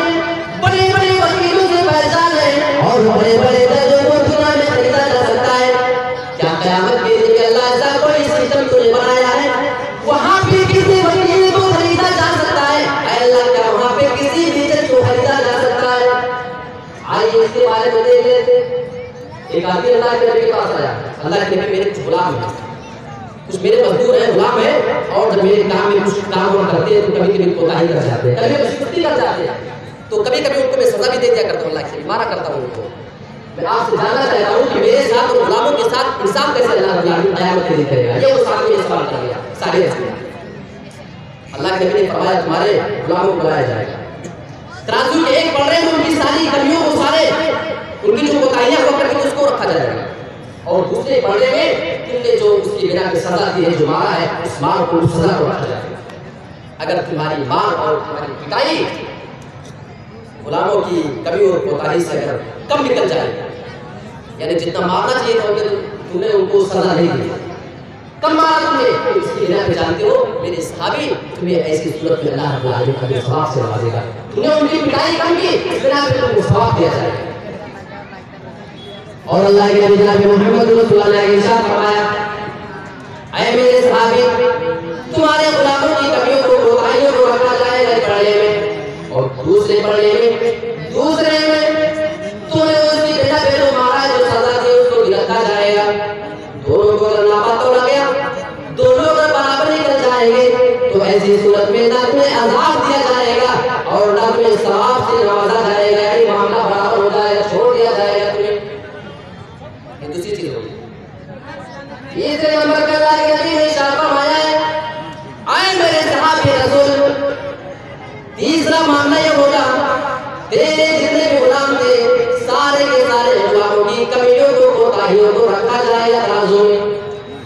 S1: बड़े बड़े वकीलों से पहचान है, और बड़े बड़े जजों को दुनिया में खरीदा जा सकता है। क्या क़यामत के दिन अल्लाह ऐसा कोई सिस्टम तुमने बनाया है, वहां भी किसी वकील को खरीदा जा सकता है? अल्लाह, क्या वहां पे किसी भी जज को खरीदा जा सकता है? आइए इसके बारे में देख लेते। एक आदमी अल्लाह के नबी के पास आया, अल्लाह के नबी, मेरे कुछ गुलाम हैं, कुछ मेरे मजदूर हैं, गुलाम हैं, और जब मेरे काम में कुछ काम हम करते हैं तो कभी कभी कोताही कर जाते हैं, कभी छुट्टी कर जाते हैं, तो कभी कभी उनको मैं सजा भी दे दिया करता हूँ, अल्लाह से मारा करता हूँ उनको। मैं आपसे जानना चाहता हूँ कि मेरे साथ और गुलामों के साथ इंसाफ कैसे अल्लाह क़यामत के दिन करेगा? ये उस आदमी ने सवाल कर लिया सारे। अल्लाह के नबी ने फरमाया, तुम्हारे गुलामों को बुलाया जाएगा, तराजू के एक पलड़े में उनकी सारी कमियों को, सारे उनकी जो कोताहियां हुआ करती हैं उसको रखा जाएगा, और दूसरे पलड़े में तुमने जो उसकी बिना की सजा दी है, जो मारा है, उस मार को, उस सजा को रखा जाएगा। अगर तुम्हारी मार और तुम्हारी पिटाई गुलामों की कमी और कोताही से अगर कम निकल जाए, यानी जितना मारना चाहिए था तुमने उनको सजा नहीं दी, कम मारा तुमने, तो इसकी बिना पे जानते हो मेरे सहाबी, तुम्हें ऐसी सूरत में अल्लाह रब्बुल आलमीन कभी सवाब से नवाजेगा। तुमने उनकी पिटाई कम की, इस बिना पे तुमको सवाब दिया जाएगा। और अल्लाह के नबी जनाब मोहम्मद रसूलुल्लाह ने इरशाद फरमाया, ऐ मेरे सहाबी, तुम्हारे गुलामों की कमियों को, कोताहियों को रखा जाएगा एक पलड़े में, और दूसरे पलड़े में, दूसरे में तूने उसकी बेटा बेटो मारा, जो सजा दी उसको भी रखा जाएगा। दोनों को नापा तोड़ा गया, दोनों का बराबर निकल जाएंगे, तो ऐसी सूरत में ना तुम्हें अज़ाब दिया जाएगा और ना तुम्हें सवाब से नवाजा जाएगा, यानी मामला बराबर हो जाएगा, छोड़ दिया जाएगा तुम्हें। ये दूसरी चीज होगी। तीसरे नंबर पे अल्लाह के नबी ने इरशाद फरमाया है, आए मेरे सहाबी रसूल, तीसरा मामला ये होगा, तेरे जितने भी गुलाम थे, सारे के सारे गुलामों की कमियों को, कोताहियों को रखा जाएगा तराजू में,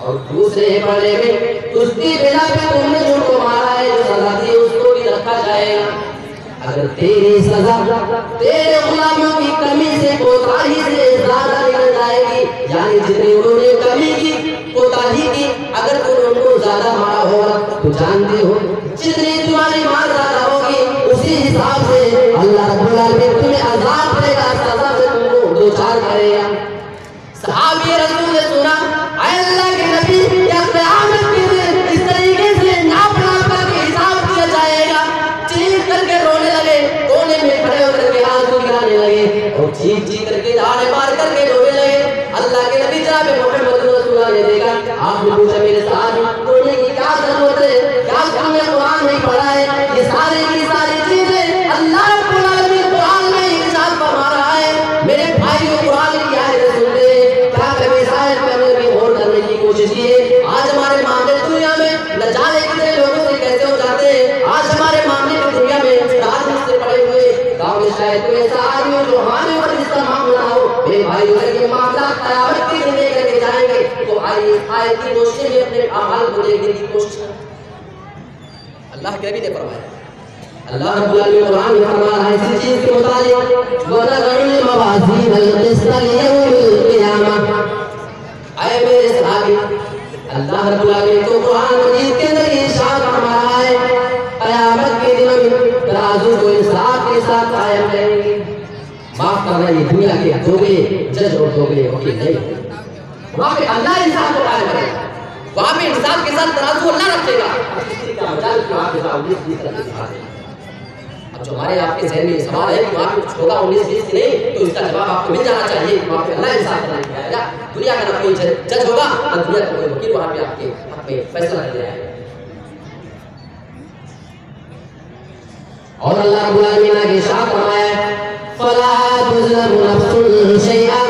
S1: और दूसरे पलड़े में उसकी बिना पे तुमने जो मारा है, जो सजा दी उसको भी रखा जाएगा। अगर तेरी सजा तेरे गुलामों की कमी से, कोताही से ज्यादा निकल जाएगी, यानी जितनी उन्होंने कमी की, कोताही की, अगर तुमने उनको ज्यादा मारा होगा, तो जानते हो जितनी तुम्हारी मार ज्यादा होगी, उसी हिसाब से अल्लाह रब्बुल आलमीन तुम्हें अज़ाब करेगा, सजा से तुमको दो चार करेगा। सहाबी रसूल ने सुना, अल्लाह के नबी, या क़यामत के दिन इस तरीके से नाप नाप करके हिसाब दिया जाएगा? चीख करके रोने लगे, कोने में खड़े होकर के आंसू गिराने लगे, और चीख चीख करके दाढ़े मार करके रोने लगे। अल्लाह के नबी जनाब मोहम्मद रसूलुल्लाह ने देखा, आपने पूछा, मेरे साहब रोने की क्या जरूरत है, क्या तुमने कुरान नहीं पढ़ा है? ये सारी की सारी चीजें अल्लाह रब्बुल आलमीन कुरान में इरशाद फरमा रहा है। मेरे भाइयों, कुरान की आयतें सुनते हैं, क्या कभी शायद करने की और करने की कोशिश की है? आज हमारे मामले दुनिया में न जाने कितने लोगों से कैसे हो जाते हैं। आज हमारे मामले दुनिया में राजनीति से पड़े हुए गाँव में शायद कोई ऐसा आदमी हो जो हमारे ऊपर जिसका मामला हो, मेरे भाइयों, ये मामला क़यामत के दिन लेकर के जाएंगे, तो आइए आयत की रोशनी में अपने अमाल को देखने की कोशिश करें। अल्लाह के नबी ने फरमाया, अल्लाह रब्बुल आलमीन कुरान में फरमा रहा है इसी चीज के मुताबिक, वनज़ुल मवाज़ीन अल-क़िस्त लियौमिल क़ियामह। ऐ मेरे सहाबी, अल्लाह रब्बुल आलमीन को कुरान मजीद के अंदर इरशाद फरमा रहा है, क़यामत के दिन तराजू को इंसाफ के साथ कायम करेंगे। माफ करना, ये दुनिया के दोगले जज और दोगले वकील नहीं, वहाँ पे अल्लाह इंसाफ को कायम करेगा, वहाँ पे इंसाफ के साथ तराजू अल्लाह रखेगा। अब जो हमारे आपके ज़हन में सवाल है कि वहाँ पे कुछ होगा 19-20 नहीं, तो इसका जवाब आपको मिल जाना चाहिए। वहाँ पे अल्लाह इंसाफ करने आएगा, दुनिया का ना कोई जज होगा, ना दुनिया का कोई वकील वहाँ पे आपके हक में फैसला करने आएगा। और अल्लाह रब्बुल आलमीन ने इरशाद फरमाया, फला तुज़लमु नफ्सुन शैअन,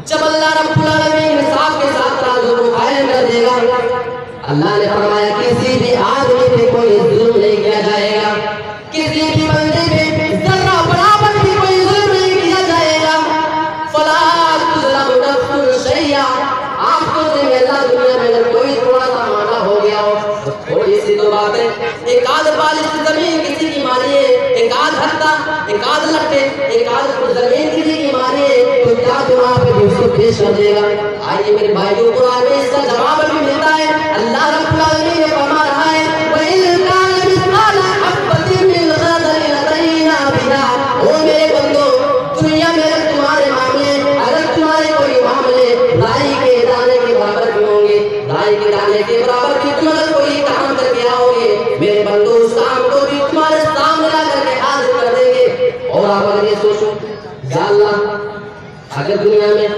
S1: जब अल्लाह रब्बुल आलमीन इंसाफ के साथ तराजू को कायम कर देगा, अल्लाह ने फरमाया किसी भी आदमी पे कोई जुल्म नहीं किया जाएगा, किसी भी बंदे पे जर्रा बराबर भी कोई जुल्म नहीं किया जाएगा। दो बातें, एक आध बालिश जमीन किसी की मानिए, एक आध हत्ता, एक आध लट्टे, एक आध जमीन किसी की मानिए तो क्या वहाँ पे उसको पेश कर देगा। आइए मेरे भाइयों, कुरान में इसका जवाब भी मिलता है। अल्लाह रब्बुल आलमीन ने फरमा रहा है वइन कान मिस्काला हब्बतिन मिन खर्दलिन अतैना बिहा। ओ मेरे बंदो, दुनिया में तुम्हारे मामले, अगर तुम्हारे कोई मामले राई के दाने के बराबर भी होंगे, राई के दाने के बराबर भी तुम अगर कोई काम करके आओगे, मेरे बंदो उस काम को भी तुम्हारे सामने ला करके हाजिर कर देंगे। और आप अगर ये सोचो, या अल्लाह अगर दुनिया में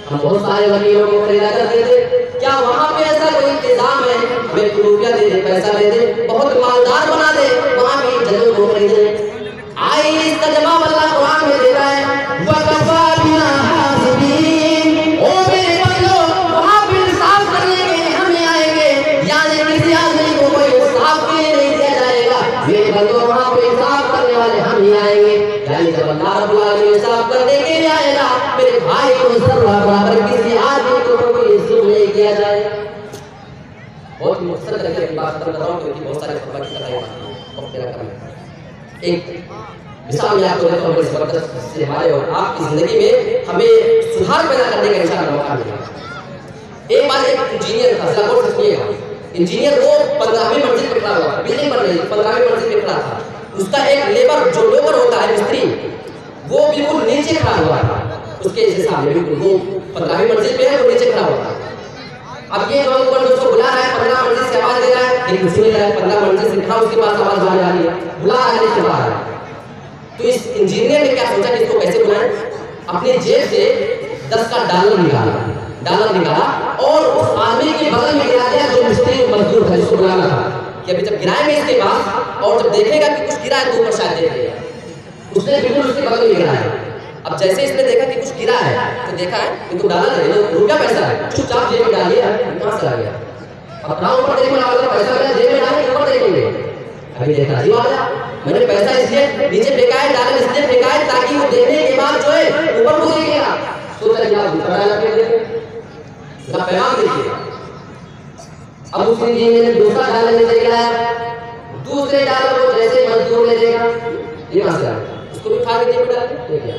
S1: हम बहुत सारे वकीलों को खरीदा करते थे, क्या वहाँ पे ऐसा कोई इंतजाम है हमें रुपया दे दे, पैसा दे दे, बहुत मालदार बना दे, वहाँ भी जजों को खरीदे। आई इसका जवाब अल्लाह कुरान में देता है वकफा बिना हासिबीन। ओ मेरे बंदो, वहाँ पे इंसाफ करने के लिए हम नहीं आएंगे, यानी किसी आदमी को कोई इंसाफ के लिए नहीं दिया जाएगा। मेरे बंदो, वहाँ पे इंसाफ करने वाले हम ही आएंगे, यानी जब अल्लाह रब्बुल आलमीन इंसाफ करने के लिए आएगा, मेरे भाई को सर्वा बराबर किसी आदमी को कोई जुल्म नहीं किया जाए। बहुत मुख्तसर करके बात कर रहा हूँ क्योंकि बहुत सारे खबर की तरह वक्त तेरा कम है। एक मिसाल मैं आपको देता हूँ बड़ी जबरदस्त, से हमारे और आपकी जिंदगी में हमें सुधार पैदा करने का इंशाअल्लाह मौका मिलेगा। एक बार एक इंजीनियर था, जरा गौर से सुनिएगा। इंजीनियर वो 15वीं मंजिल पे खड़ा हुआ, बिल्डिंग बन रही, 15वीं मंजिल पे खड़ा था। उसका एक लेबर जो लेबर होता है मिस्त्री, वो बिल्कुल नीचे खड़ा हुआ था। उसके हिसाब से बिल्कुल वो 15वीं मंजिल पे है, वो नीचे खड़ा हुआ था। अब ये जो ऊपर उसको बुला रहा है, 15 मंजिल से आवाज दे रहा है, लेकिन सुन रहा है 15 मंजिल से खड़ा, उसके पास आवाज आ रही है, बुला रहा है नीचे आ रहा है। तो इस इंजीनियर ने क्या सोचा कि इसको कैसे बुलाएं। अपनी जेब से 10 का डॉलर निकाला और उस आदमी के बगल में गिरा दिया जो मिस्त्री मजदूर था जिसको बुलाना था, कि अभी जब गिराएंगे इसके पास और जब देखेगा कि कुछ गिरा है तो ऊपर शायद दे देगा। उसने बिल्कुल उसके बगल में गिराया। अब जैसे इसने देखा कि कुछ गिरा है तो देखा है ये तो डॉलर है, तो रुपया पैसा है, चुपचाप जेब में डालिए, कहाँ से आ गया। अब ना ऊपर देखने वाला पैसा मेरा जेब में डालेंगे, ऊपर देखेंगे, अभी देखा जी वाला मैंने पैसा इसलिए नीचे फेंका है, डॉलर इसलिए फेंका है ताकि वो देखने के बाद जो है ऊपर को देखेगा। सोचा कि आप दूसरा डॉलर फेंक देंगे, उसका पैगाम देखिए। अब उस इंजीनियर ने दूसरा डॉलर नीचे गिराया, दूसरे डॉलर को जैसे मजदूर ले देगा, ये कहाँ से आ गया, उसको भी उठा के जेब में डाल दिया।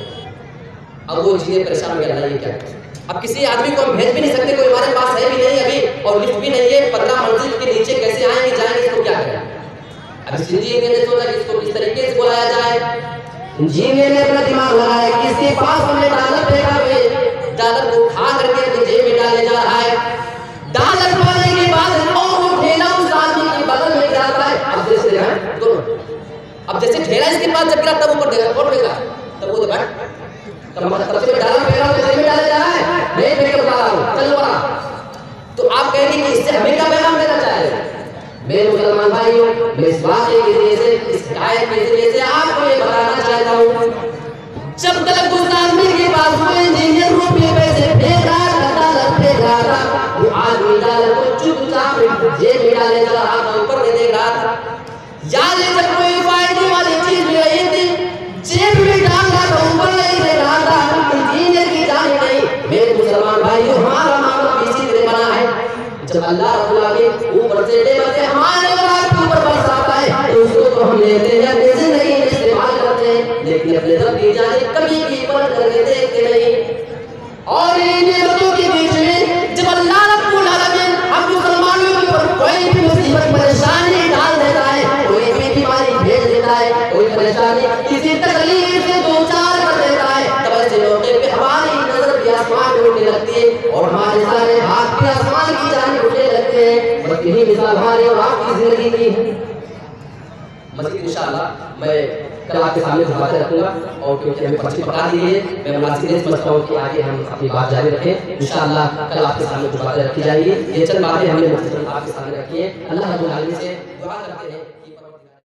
S1: अब वो इंजीनियर परेशान हो गया, ये क्या है। अब किसी आदमी को हम भेज भी नहीं सकते, कोई हमारे पास है भी नहीं अभी, और लिफ्ट भी नहीं है, 15 मंजिल के नीचे कैसे आएंगे जाएंगे, इसको क्या करें। अब इंजीनियर ने सोचा कि इसको किस तरीके से बुलाया जाए। इंजीनियर ने अपना दिमाग लगाया, किसके पास हमने डॉलर फेंका हुए, डॉलर को उठा करके अपनी जेब में डालने जा रहा है। डॉलर डालने के बाद और वो ठेला उस आदमी के बगल में गिराता है। अब जैसे दोनों, अब जैसे ठेला इसके पास जब गिरा तब ऊपर देगा, कौन देगा, तब वो दबा मतलब से डालर फेंका हुआ जेब में डाला जा रहा है, नहीं फेंक के बता रहा हूं, चल बड़ा। तो आप कहेंगे कि इससे हमें क्या पैगाम देना चाहेंगे। मेरे मुसलमान भाइयों, मैं इस बात के जरिए से, इस आयत के जरिए से आपको ये बताना चाहता हूँ, जब तक उस आदमी के पास में इंजीनियर रुपये पैसे फेंक रहा था, वो आदमी डॉलर को चुपचाप जेब में डाले जा रहा था, ऊपर नहीं देख रहा था। याद है जब कोई फायदे वाली चीज मिल रही थी, जेब में डाल रहा था, ऊपर नहीं देख रहा था, इंजीनियर की जान नहीं। मेरे मुसलमान भाइयों, हमारा मामला इसी तरह बना है। जब अल्लाह रब्बुल आलमीन ऊपर से लेकर हमारे ऊपर बरसाता है तो उसको तो हम लेते हैं, अपनी जिंदगी में इस्तेमाल करते हैं, लेकिन अपने रब की जाने कभी भी पर करके देखते नहीं। और इन नियमतों के बीच में जब अल्लाह रब्बुल आलमीन हम मुसलमानों के ऊपर कोई भी मुसीबत परेशानी डाल देता है, कोई भी बीमारी भेज देता है, कोई परेशानी किसी तकलीफ से दो चार कर देता है, तब ऐसे मौके पे हमारी नजर भी आसमान में उठने लगती है और हमारे सारे हाथ भी आसमान की जाने उठने लगते हैं। बस यही मिसाल हमारे और आपकी जिंदगी की है। मज़ीद इंशाअल्लाह मैं कल आपके सामने बातें रखूंगा, और क्योंकि हमें पर्ची पका दी है, मैं मुनासिब नहीं समझता हूँ कि आगे हम अपनी बात जारी रखें। इंशाअल्लाह कल आपके सामने बातें रखी जाएगी। ये चंद बातें हमने आपके सामने रखी है। अल्लाह रब्बुल आलमीन से दुआ करते हैं।